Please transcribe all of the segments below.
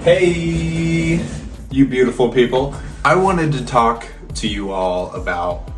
Hey, you beautiful people. I wanted to talk to you all about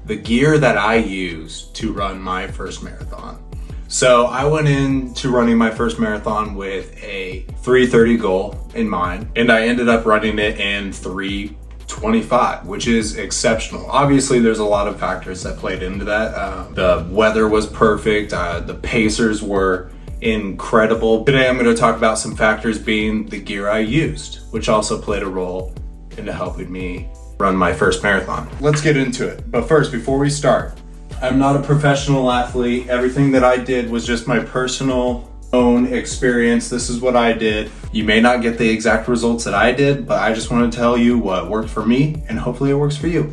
the gear that I used to run my first marathon. So I went into running my first marathon with a 3:30 goal in mind, and I ended up running it in 3:25, which is exceptional. Obviously, there's a lot of factors that played into that. The weather was perfect. The pacers were incredible. Today, I'm going to talk about some factors being the gear I used, which also played a role into helping me run my first marathon. Let's get into it. But first, before we start, I'm not a professional athlete. Everything that I did was just my personal own experience. This is what I did. You may not get the exact results that I did, but I just want to tell you what worked for me, and hopefully it works for you.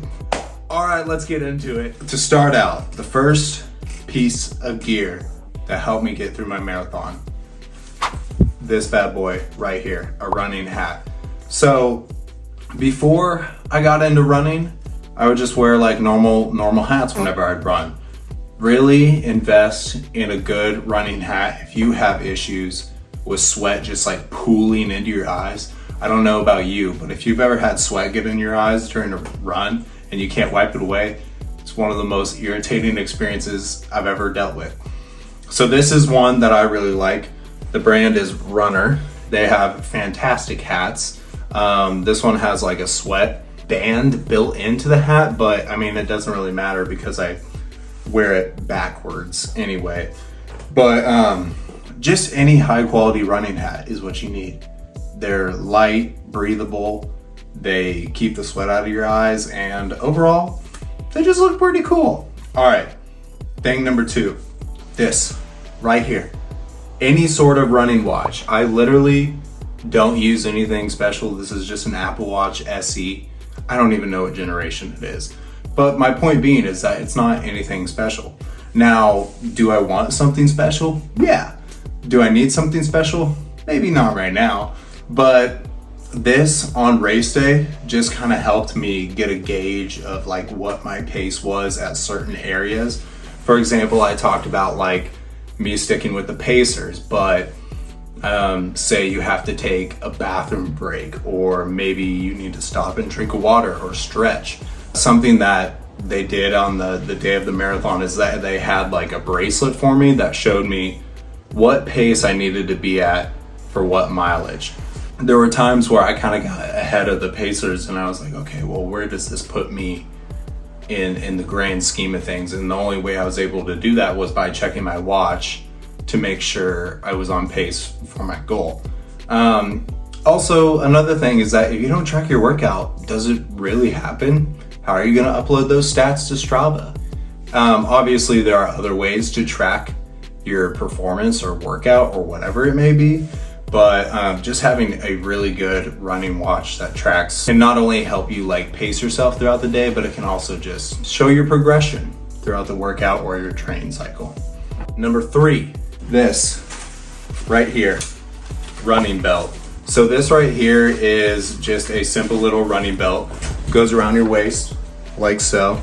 All right, let's get into it. To start out, the first piece of gear that helped me get through my marathon, this bad boy right here, a running hat. So before I got into running, I would just wear like normal hats whenever I'd run. Really invest in a good running hat if you have issues with sweat just like pooling into your eyes. I don't know about you, but if you've ever had sweat get in your eyes during a run and you can't wipe it away, it's one of the most irritating experiences I've ever dealt with. So this is one that I really like. The brand is Runner. They have fantastic hats. This one has like a sweat band built into the hat, but I mean, it doesn't really matter because I wear it backwards anyway. But just any high quality running hat is what you need. They're light, breathable, they keep the sweat out of your eyes, and overall, they just look pretty cool. All right, thing number 2, this right here. Any sort of running watch. I literally don't use anything special. This is just an Apple Watch SE. I don't even know what generation it is. But my point being is that it's not anything special. Now, do I want something special? Yeah. Do I need something special? Maybe not right now. But this on race day just kind of helped me get a gauge of like what my pace was at certain areas. For example, I talked about like me sticking with the pacers, but say you have to take a bathroom break, or maybe you need to stop and drink water or stretch. Something that they did on the day of the marathon is that they had like a bracelet for me that showed me what pace I needed to be at for what mileage. There were times where I kind of got ahead of the pacers and I was like, okay, well, where does this put me in the grand scheme of things? And the only way I was able to do that was by checking my watch to make sure I was on pace for my goal. Also, another thing is that if you don't track your workout, does it really happen? How are you gonna upload those stats to Strava? Obviously, there are other ways to track your performance or workout or whatever it may be, but just having a really good running watch that tracks can not only help you like pace yourself throughout the day, but it can also just show your progression throughout the workout or your training cycle. Number 3, this right here, running belt. So this right here is just a simple little running belt. Goes around your waist like so.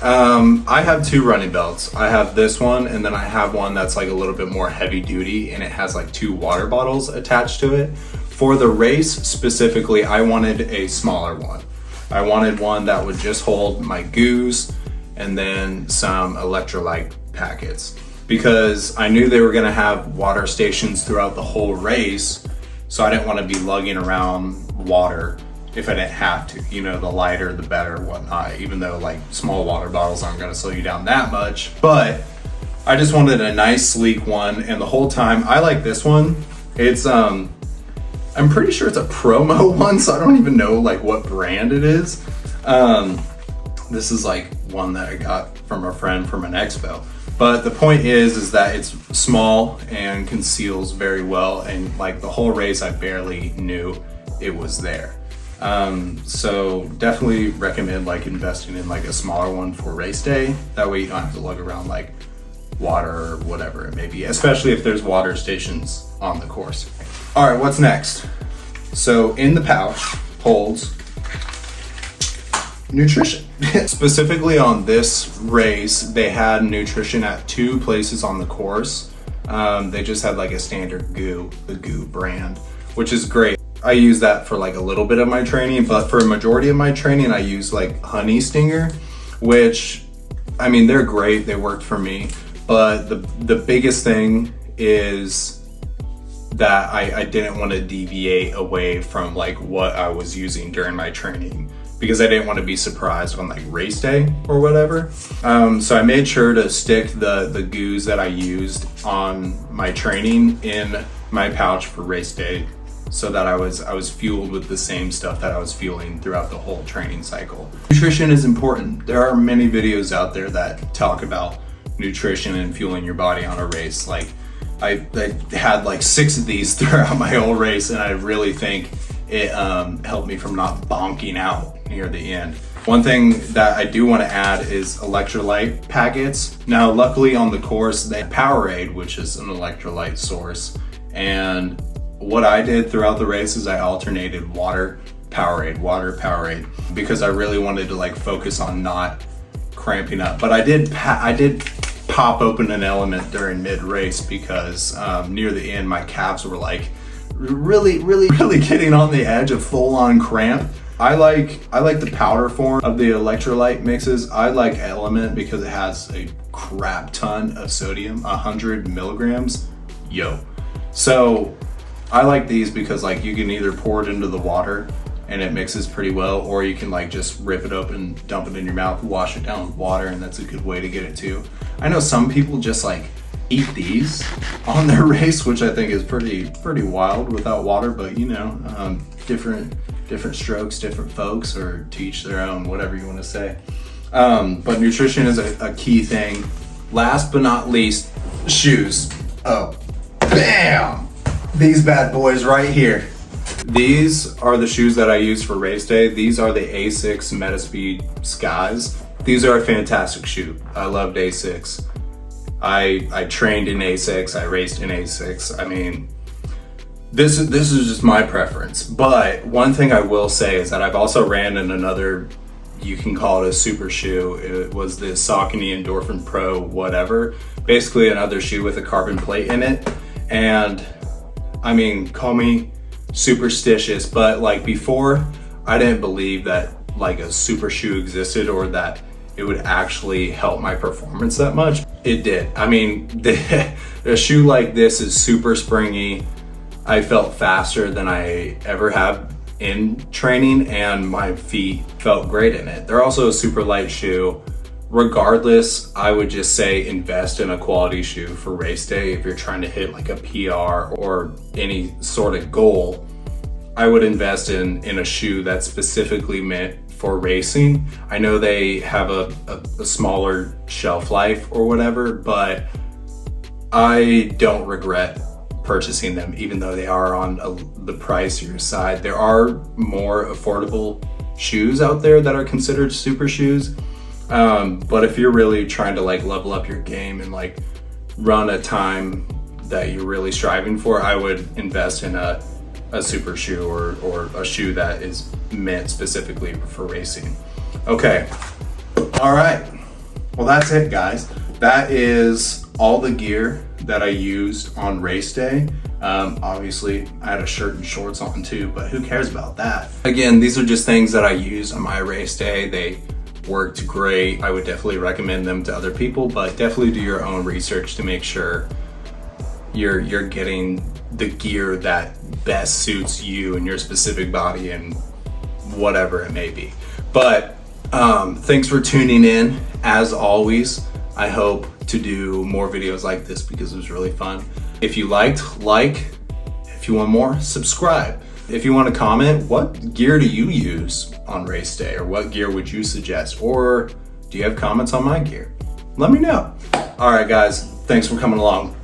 I have 2 running belts. I have this one, and then I have one that's like a little bit more heavy duty, and it has like 2 water bottles attached to it. For the race specifically, I wanted a smaller one. I wanted one that would just hold my goos and then some electrolyte packets, because I knew they were gonna have water stations throughout the whole race, so I didn't want to be lugging around water if I didn't have to. You know, the lighter the better, whatnot, even though like small water bottles aren't gonna slow you down that much. But I just wanted a nice sleek one, and the whole time I like this one. It's I'm pretty sure it's a promo one, so I don't even know like what brand it is. This is like one that I got from a friend from an expo. But the point is that it's small and conceals very well, and like the whole race I barely knew it was there. So definitely recommend like investing in like a smaller one for race day. That way you don't have to lug around like water or whatever it may be, especially if there's water stations on the course. All right, what's next? So in the pouch holds nutrition. Specifically on this race, they had nutrition at 2 places on the course. They just had like a standard goo, the goo brand, which is great. I use that for like a little bit of my training, but for a majority of my training, I use like Honey Stinger, which, I mean, they're great. They worked for me. But the biggest thing is that I didn't want to deviate away from like what I was using during my training, because I didn't want to be surprised on like race day or whatever. So I made sure to stick the goos that I used on my training in my pouch for race day, so that I was fueled with the same stuff that I was fueling throughout the whole training cycle. Nutrition is important. There are many videos out there that talk about nutrition and fueling your body on a race. Like I had like 6 of these throughout my whole race, and I really think it helped me from not bonking out near the end. One thing that I do want to add is electrolyte packets. Now, luckily on the course, they have Powerade, which is an electrolyte source. And what I did throughout the race is I alternated water, Powerade, because I really wanted to like focus on not cramping up. But I did pop open an element during mid-race because near the end my calves were like really getting on the edge of full-on cramp. I like the powder form of the electrolyte mixes. I like Element because it has a crap ton of sodium, 100 milligrams. So I like these because like you can either pour it into the water and it mixes pretty well, or you can like just rip it open, dump it in your mouth, wash it down with water, and that's a good way to get it too. I know some people just like eat these on their race, which I think is pretty wild without water, but you know, different strokes, different folks, or to each their own, whatever you want to say. But nutrition is a key thing. Last but not least, shoes. Oh, bam! These bad boys right here. These are the shoes that I use for race day. These are the A6 Metaspeed Skies. These are a fantastic shoe. I loved A6. I trained in A6, I raced in A6. I mean, this is just my preference. But one thing I will say is that I've also ran in another, you can call it a super shoe. It was the Saucony Endorphin Pro whatever. Basically another shoe with a carbon plate in it. And I mean, call me superstitious, but like before, I didn't believe that like a super shoe existed or that it would actually help my performance that much. It did. I mean, a shoe like this is super springy. I felt faster than I ever have in training, and my feet felt great in it. They're also a super light shoe. Regardless, I would just say invest in a quality shoe for race day. If you're trying to hit like a PR or any sort of goal, I would invest in a shoe that's specifically meant for racing. I know they have a smaller shelf life or whatever, but I don't regret purchasing them, even though they are on the pricier side. There are more affordable shoes out there that are considered super shoes. But if you're really trying to like level up your game and like run a time that you're really striving for, I would invest in a super shoe or a shoe that is meant specifically for racing. Okay. All right. Well, that's it, guys. That is all the gear that I used on race day. Obviously I had a shirt and shorts on too, but who cares about that? Again, these are just things that I used on my race day. They worked great. I would definitely recommend them to other people, but definitely do your own research to make sure you're getting the gear that best suits you and your specific body and whatever it may be. But thanks for tuning in. As always, I hope to do more videos like this because it was really fun. If you liked, like. If you want more, subscribe. If you want to comment, what gear do you use on race day, or what gear would you suggest? Or do you have comments on my gear? Let me know. All right, guys, thanks for coming along.